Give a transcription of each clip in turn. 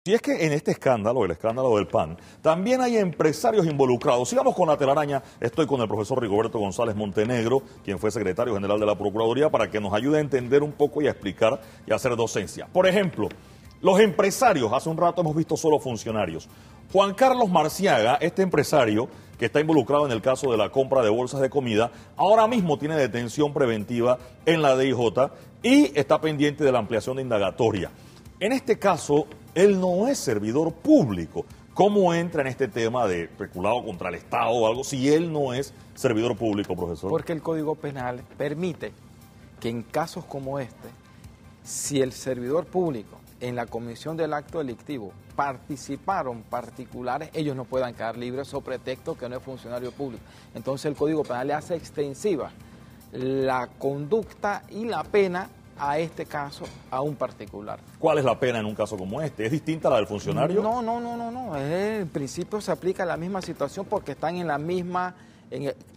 Si es que en este escándalo, el escándalo del PAN, también hay empresarios involucrados. Sigamos con la telaraña. Estoy con el profesor Rigoberto González Montenegro, quien fue secretario general de la Procuraduría, para que nos ayude a entender un poco y a explicar y a hacer docencia. Por ejemplo, los empresarios, hace un rato hemos visto solo funcionarios. Juan Carlos Marciaga, este empresario que está involucrado en el caso de la compra de bolsas de comida, ahora mismo tiene detención preventiva en la DIJ y está pendiente de la ampliación de indagatoria. En este caso, él no es servidor público. ¿Cómo entra en este tema de peculado contra el Estado o algo si él no es servidor público, profesor? Porque el Código Penal permite que en casos como este, si el servidor público en la comisión del acto delictivo participaron particulares, ellos no puedan quedar libres sobre pretexto que no es funcionario público. Entonces el Código Penal le hace extensiva la conducta y la pena a este caso, a un particular. ¿Cuál es la pena en un caso como este? ¿Es distinta a la del funcionario? No. En principio se aplica la misma situación porque están en la misma,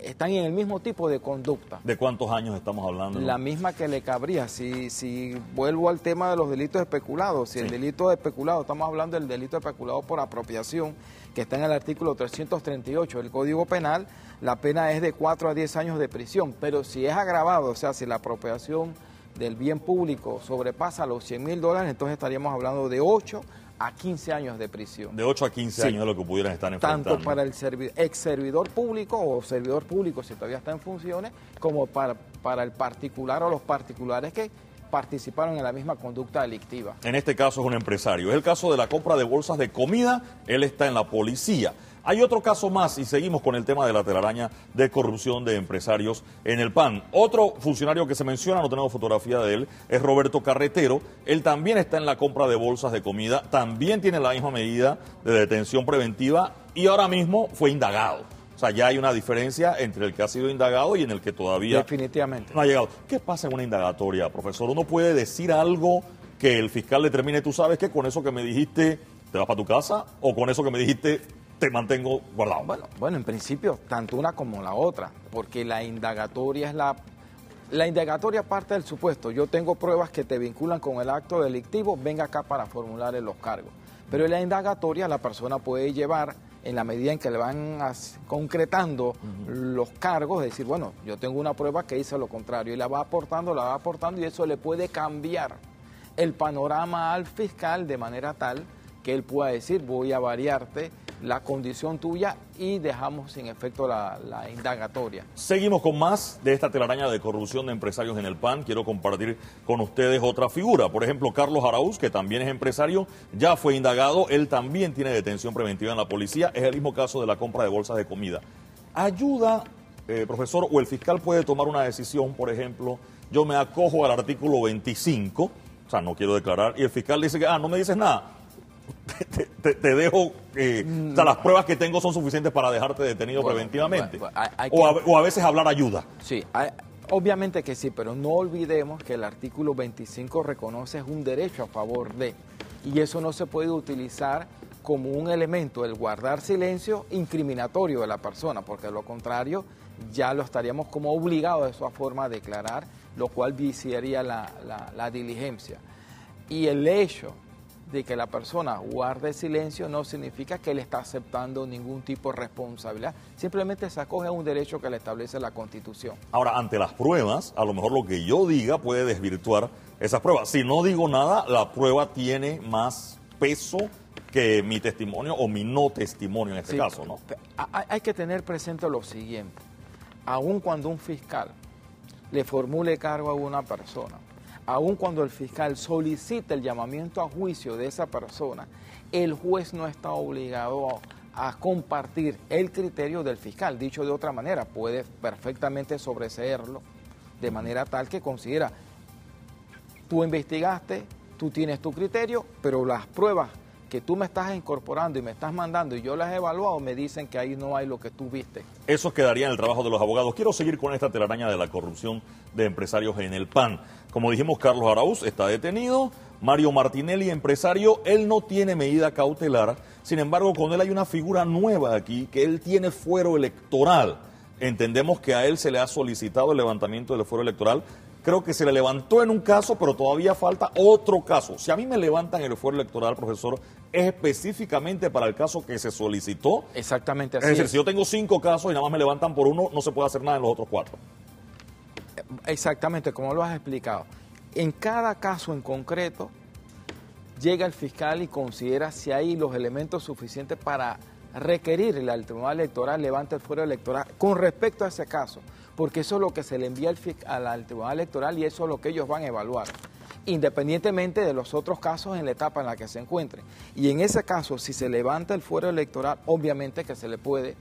están en el mismo tipo de conducta. ¿De cuántos años estamos hablando? La misma que le cabría. Si vuelvo al tema de los delitos especulados, si sí. El delito de especulado, estamos hablando del delito especulado por apropiación, que está en el artículo 338 del Código Penal, la pena es de 4 a 10 años de prisión, pero si es agravado, o sea, si la apropiación del bien público sobrepasa los $100.000, entonces estaríamos hablando de 8 a 15 años de prisión. De 8 a 15 años es lo que pudieran estar enfrentando. Tanto para el ex servidor público o servidor público si todavía está en funciones, como para el particular o los particulares que participaron en la misma conducta delictiva. En este caso es un empresario. Es el caso de la compra de bolsas de comida. Él está en la policía. Hay otro caso más y seguimos con el tema de la telaraña de corrupción de empresarios en el PAN. Otro funcionario que se menciona, no tenemos fotografía de él, es Roberto Carretero. Él también está en la compra de bolsas de comida, también tiene la misma medida de detención preventiva y ahora mismo fue indagado. O sea, ya hay una diferencia entre el que ha sido indagado y en el que todavía definitivamente no ha llegado. ¿Qué pasa en una indagatoria, profesor? ¿Uno puede decir algo que el fiscal determine, tú sabes que con eso que me dijiste te vas para tu casa o con eso que me dijiste te mantengo guardado? Bueno, en principio, tanto una como la otra, porque la indagatoria es la indagatoria parte del supuesto. Yo tengo pruebas que te vinculan con el acto delictivo, venga acá para formular los cargos. Pero en la indagatoria la persona puede llevar, en la medida en que le van concretando los cargos, decir, bueno, yo tengo una prueba que dice lo contrario, y la va aportando, y eso le puede cambiar el panorama al fiscal de manera tal que él pueda decir, voy a variarte la condición tuya y dejamos sin efecto la indagatoria. Seguimos con más de esta telaraña de corrupción de empresarios en el PAN. Quiero compartir con ustedes otra figura. Por ejemplo, Carlos Araúz, que también es empresario, ya fue indagado. Él también tiene detención preventiva en la policía. Es el mismo caso de la compra de bolsas de comida. ¿Ayuda, profesor, o el fiscal puede tomar una decisión? Por ejemplo, yo me acojo al artículo 25, o sea, no quiero declarar, y el fiscal dice que, no me dices nada. Te dejo, o sea, las pruebas que tengo son suficientes para dejarte detenido preventivamente. O a veces hablar ayuda. Sí, obviamente que sí, pero no olvidemos que el artículo 25 reconoce un derecho a favor de, y eso no se puede utilizar como un elemento, el guardar silencio incriminatorio de la persona, porque de lo contrario ya lo estaríamos como obligados de esa forma a declarar, lo cual viciaría la diligencia. Y el hecho de que la persona guarde silencio no significa que él está aceptando ningún tipo de responsabilidad, simplemente se acoge a un derecho que le establece la Constitución. Ahora, ante las pruebas, a lo mejor lo que yo diga puede desvirtuar esas pruebas. Si no digo nada, la prueba tiene más peso que mi testimonio o mi no testimonio en este caso, ¿no? Hay que tener presente lo siguiente, aun cuando un fiscal le formule cargo a una persona, aun cuando el fiscal solicite el llamamiento a juicio de esa persona, el juez no está obligado a compartir el criterio del fiscal. Dicho de otra manera, puede perfectamente sobreseerlo de manera tal que considera, tú investigaste, tú tienes tu criterio, pero las pruebas que tú me estás incorporando y me estás mandando y yo las he evaluado, me dicen que ahí no hay lo que tú viste. Eso quedaría en el trabajo de los abogados. Quiero seguir con esta telaraña de la corrupción de empresarios en el PAN. Como dijimos, Carlos Araúz está detenido. Mario Martinelli, empresario, él no tiene medida cautelar. Sin embargo, con él hay una figura nueva aquí, que él tiene fuero electoral. Entendemos que a él se le ha solicitado el levantamiento del fuero electoral. Creo que se le levantó en un caso, pero todavía falta otro caso. Si a mí me levantan el fuero electoral, profesor, es específicamente para el caso que se solicitó. Exactamente así Es decir, si yo tengo 5 casos y nada más me levantan por uno, no se puede hacer nada en los otros 4. Exactamente, como lo has explicado. En cada caso en concreto, llega el fiscal y considera si hay los elementos suficientes para requerirle al Tribunal Electoral levante el fuero electoral con respecto a ese caso, porque eso es lo que se le envía al Tribunal Electoral y eso es lo que ellos van a evaluar, independientemente de los otros casos en la etapa en la que se encuentren. Y en ese caso, si se levanta el fuero electoral, obviamente que se le puede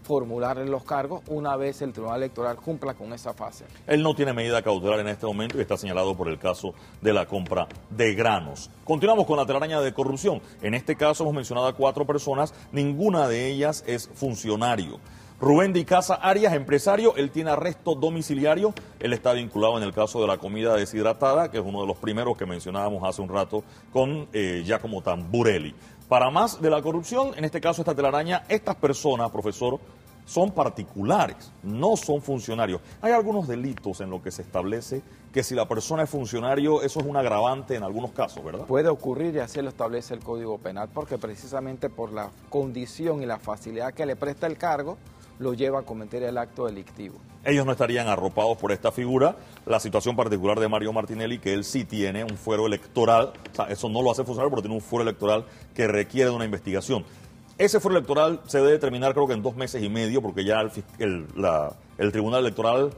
formular los cargos una vez el Tribunal Electoral cumpla con esa fase. Él no tiene medida cautelar en este momento y está señalado por el caso de la compra de granos. Continuamos con la telaraña de corrupción. En este caso hemos mencionado a 4 personas, ninguna de ellas es funcionario. Rubén de Icaza Arias, empresario, él tiene arresto domiciliario, él está vinculado en el caso de la comida deshidratada, que es uno de los primeros que mencionábamos hace un rato con Giacomo Tamburelli. Para más de la corrupción, en este caso esta telaraña, estas personas, profesor, son particulares, no son funcionarios. Hay algunos delitos en los que se establece que si la persona es funcionario, eso es un agravante en algunos casos, ¿verdad? Puede ocurrir y así lo establece el Código Penal, porque precisamente por la condición y la facilidad que le presta el cargo, lo lleva a cometer el acto delictivo. Ellos no estarían arropados por esta figura. La situación particular de Mario Martinelli, que él sí tiene un fuero electoral, o sea, eso no lo hace funcionario, pero tiene un fuero electoral que requiere de una investigación. Ese fuero electoral se debe terminar creo que en 2 meses y medio, porque ya el Tribunal Electoral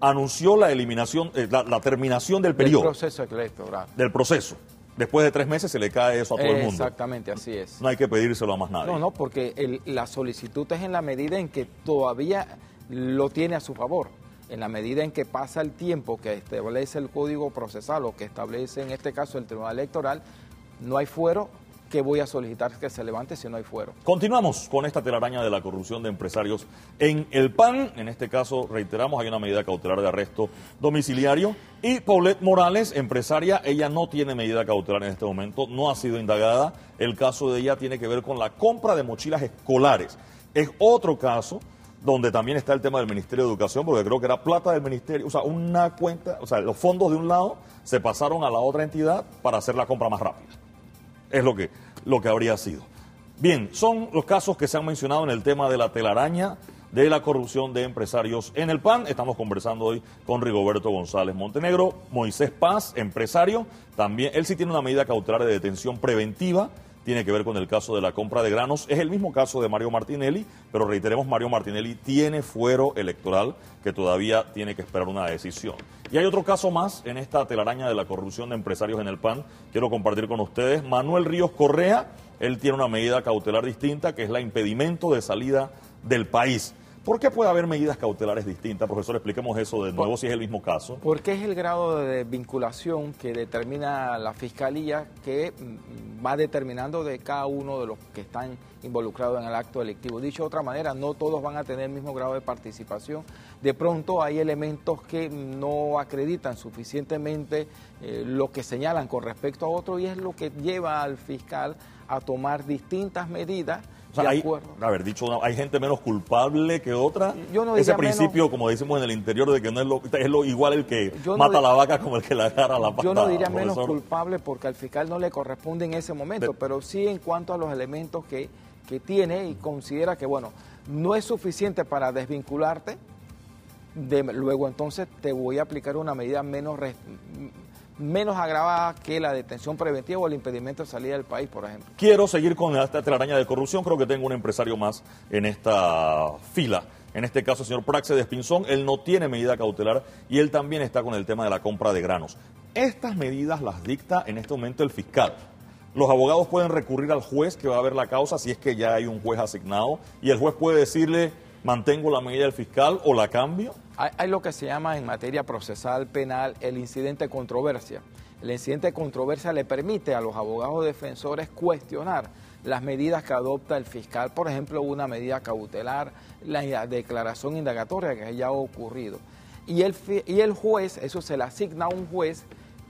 anunció la eliminación, la terminación del periodo. Del proceso electoral. Del proceso. Después de 3 meses se le cae eso a todo el mundo. Exactamente, así es. No hay que pedírselo a más nadie. No, porque la solicitud es en la medida en que todavía lo tiene a su favor. En la medida en que pasa el tiempo que establece el Código Procesal o que establece en este caso el Tribunal Electoral, no hay fuero. Que voy a solicitar que se levante si no hay fuero. Continuamos con esta telaraña de la corrupción de empresarios en el PAN. En este caso, reiteramos, hay una medida cautelar de arresto domiciliario. Y Paulette Morales, empresaria, ella no tiene medida cautelar en este momento, no ha sido indagada. El caso de ella tiene que ver con la compra de mochilas escolares. Es otro caso donde también está el tema del Ministerio de Educación, porque creo que era plata del Ministerio, o sea, una cuenta, o sea, los fondos de un lado se pasaron a la otra entidad para hacer la compra más rápida. Es lo que habría sido. Bien, son los casos que se han mencionado en el tema de la telaraña de la corrupción de empresarios en el PAN. Estamos conversando hoy con Rigoberto González Montenegro. Moisés Paz, empresario, también, él sí tiene una medida cautelar de detención preventiva, tiene que ver con el caso de la compra de granos. Es el mismo caso de Mario Martinelli, pero reiteremos, Mario Martinelli tiene fuero electoral que todavía tiene que esperar una decisión. Y hay otro caso más en esta telaraña de la corrupción de empresarios en el PAN. Quiero compartir con ustedes. Manuel Ríos Correa, él tiene una medida cautelar distinta, que es la impedimento de salida del país. ¿Por qué puede haber medidas cautelares distintas? Profesor, expliquemos eso de nuevo si es el mismo caso. Porque es el grado de vinculación que determina la Fiscalía, que va determinando de cada uno de los que están involucrados en el acto delictivo. Dicho de otra manera, no todos van a tener el mismo grado de participación. De pronto hay elementos que no acreditan suficientemente lo que señalan con respecto a otro, y es lo que lleva al fiscal a tomar distintas medidas. O sea, hay gente menos culpable que otra. Yo no Ese diría principio, menos, como decimos en el interior, de que no es lo igual el que mata a la vaca como el que la agarra a la patada. Yo no diría menos profesor. culpable porque al fiscal no le corresponde en ese momento, pero sí en cuanto a los elementos que tiene y considera que, bueno, no es suficiente para desvincularte, luego entonces te voy a aplicar una medida menos agravada que la detención preventiva o el impedimento de salida del país, por ejemplo. Quiero seguir con esta telaraña de corrupción. Creo que tengo un empresario más en esta fila. En este caso, el señor Praxe de Espinzón, él no tiene medida cautelar y él también está con el tema de la compra de granos. Estas medidas las dicta en este momento el fiscal. Los abogados pueden recurrir al juez que va a ver la causa si es que ya hay un juez asignado, y el juez puede decirle, mantengo la medida del fiscal o la cambio. Hay lo que se llama en materia procesal penal el incidente de controversia. El incidente de controversia le permite a los abogados defensores cuestionar las medidas que adopta el fiscal, por ejemplo, una medida cautelar, la declaración indagatoria que ya ha ocurrido. Y el juez, eso se le asigna a un juez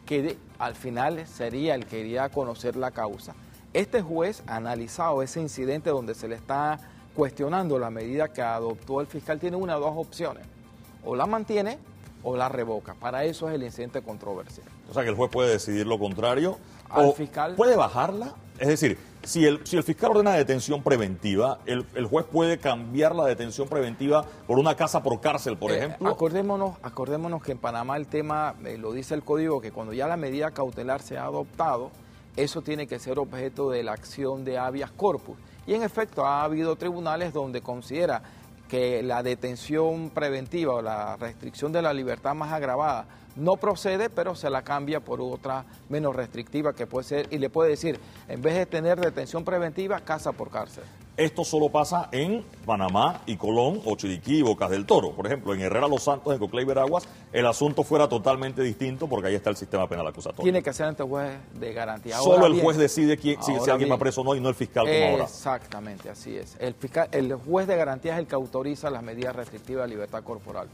que al final sería el que iría a conocer la causa. Este juez ha analizado ese incidente donde se le está cuestionando la medida que adoptó el fiscal, tiene una o dos opciones: o la mantiene o la revoca. Para eso es el incidente de controversia. O sea que el juez puede decidir lo contrario. Al o fiscal puede bajarla. Es decir, si el fiscal ordena detención preventiva, el juez puede cambiar la detención preventiva por una casa por cárcel, por ejemplo. Acordémonos que en Panamá el tema, lo dice el código, que cuando ya la medida cautelar se ha adoptado, eso tiene que ser objeto de la acción de habeas corpus. Y en efecto ha habido tribunales donde considera que la detención preventiva o la restricción de la libertad más agravada no procede, pero se la cambia por otra menos restrictiva que puede ser, y le puede decir, en vez de tener detención preventiva, casa por cárcel. Esto solo pasa en Panamá y Colón, o Chiriquí y Bocas del Toro. Por ejemplo, en Herrera Los Santos, en Coclé y Veraguas, el asunto fuera totalmente distinto porque ahí está el sistema penal acusatorio. Tiene que ser ante el juez de garantía. Solo el juez decide si alguien va preso o no, y no el fiscal como ahora. Exactamente, así es. El juez de garantía es el que autoriza las medidas restrictivas de libertad corporal.